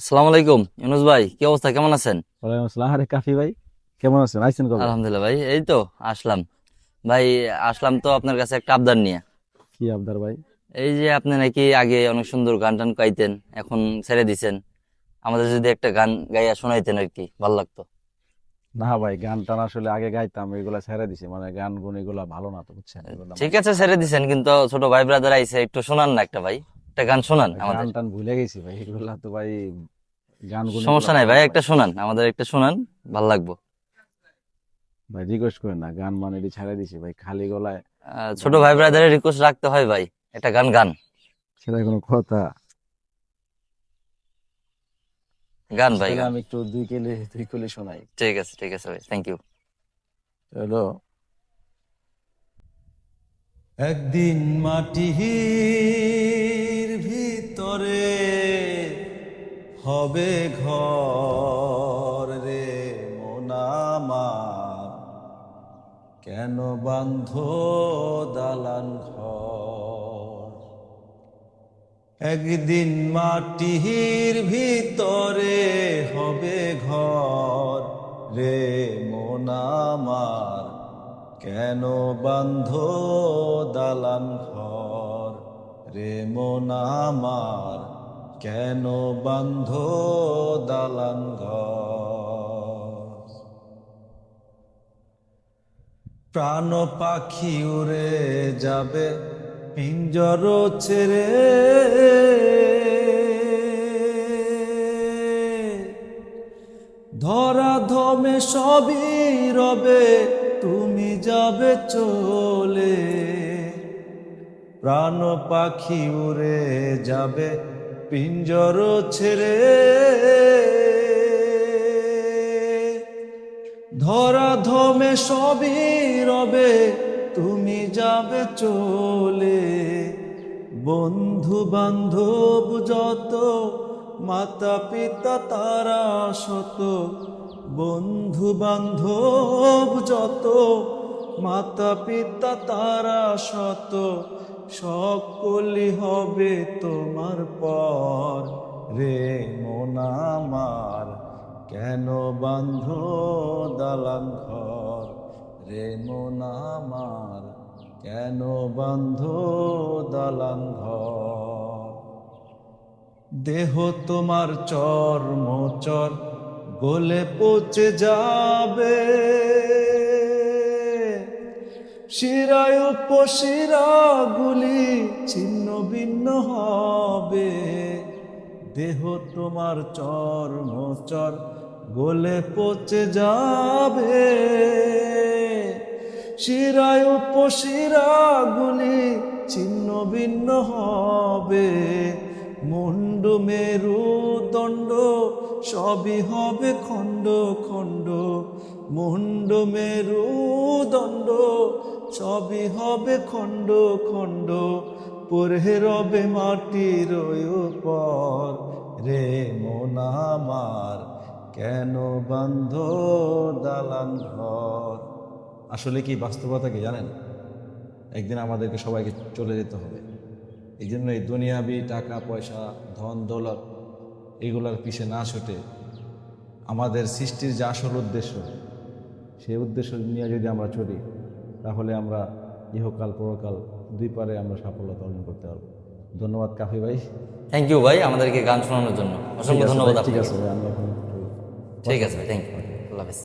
আসসালামু আলাইকুম ইউনুস ভাই, কি অবস্থা, কেমন আছেন? ওয়ালাইকুম আসসালাম। আরে কাফি ভাই, কেমন আছেন? আইছেন কবে? আলহামদুলিল্লাহ ভাই, এই তো আসলাম। ভাই আসলাম তো আপনার কাছে একটা আবদার নিয়ে। কি আবদার ভাই? এই যে আপনি নাকি আগে অনেক সুন্দর গান টান গাইতেন, এখন ছেড়ে দিছেন। আমাদের যদি একটা গান গাইয়া শোনাইতেন আর কি, ভালো লাগতো। না ভাই, গান টান আসলে আগে গাইতাম, এগুলা ছেড়ে দিছি। মানে গান গুন এগুলা ভালো না, তো বুঝছেন এগুলা ঠিক মানে। আছে, ছেড়ে দিছেন, কিন্তু ছোট ভাই ব্রাদার আইছে, একটু শোনান না একটা ভাই, একটা গান শোনান গান আমাদের। টান ভুলে গেছি ভাই, এগুলা তো ভাই। গান গুন এগুলা সমস্যা নাই ভালো ভাই, না ভাই। একটা শোনান আমাদের, একটা শোনান, ভাল লাগবো। ভাই রিকোয়েস্ট করেন না, গান মানে এটি ছেড়ে দিছি ভাই, খালি গলায় ছোট গান ভাই গাওয়া। ব্রাদারের রিকোয়েস্ট রাখতে হয় ভাই, একটা গান গান। সেটা কোনো কথা? গান আচ্ছা, ভাই তাহলে গান। আমি একটু দুই কলি শোনাই। ঠিক আছে ভাই, থ্যাংক ইউ। হলো, একদিন মাটির ভিতরে হবে ঘর রে মন আমার, কেন বান্ধ দালান ঘর? একদিন মাটির ভিতরে হবে ঘর রে মন আমার, কেন বান্ধ দালান ঘর রে মন আমার, কেন বান্ধ দালান ঘর? প্রাণ পাখি উড়ে যাবে পিঞ্জর ছেড়ে, ধরা ধমে সবই রবে, তুমি যাবে চলে। প্রাণ পাখি উড়ে যাবে পিঞ্জর ছেড়ে, ধরা ধমে সবই রবে, তুমি যাবে চলে। বন্ধু বান্ধব যত, মাতা পিতা তারা শত, বন্ধু বান্ধব যত, মাতা পিতা তারা শত, সকলি হবে তোমার পর রে মন আমার, কেন বান্ধ দালান ঘর রে মন আমার, কেন বান্ধ দালান ঘর? দেহ তোমার চর্মচর গলে পচে যাবে, শিরায় উপশিরা গুলি ছিন্ন ভিন্ন হবে। দেহ তোমার চর্মচর গলে পচে যাবে, শিরায় উপশিরা গুলি ছিন্ন ভিন্ন হবে। মুন্ডু মেরু দণ্ড সবই হবে খণ্ড খণ্ড, মুন্ড মেরু দণ্ড সবই হবে খণ্ড খণ্ড, পরে রবে মাটির পর রে মন আমার, কেন বান্ধ দালান ঘর? আসলে কি বাস্তবতা কি জানেন? একদিন আমাদেরকে সবাইকে চলে যেতে হবে। এই জন্য এই দুনিয়াবি টাকা পয়সা ধন দৌলত এগুলোর পিছে না ছুটে আমাদের সৃষ্টির যে আসল উদ্দেশ্য, সেই উদ্দেশ্য নিয়ে যদি আমরা চলি, তাহলে আমরা ইহকাল পরকাল দুই পারে আমরা সাফল্যতা অর্জন করতে পারবো। ধন্যবাদ কাফি ভাই। থ্যাংক ইউ ভাই, আমাদেরকে গান শোনানোর জন্য ঠিক অসংখ্য আছে ভাই, ধন্যবাদ ঠিক আপনাকে। আছে ভাই, আমি এখন একটু ঠিক WhatsApp আছে ভাই, দেই। Thank you. ওকে। আল্লাহ হাফেজ।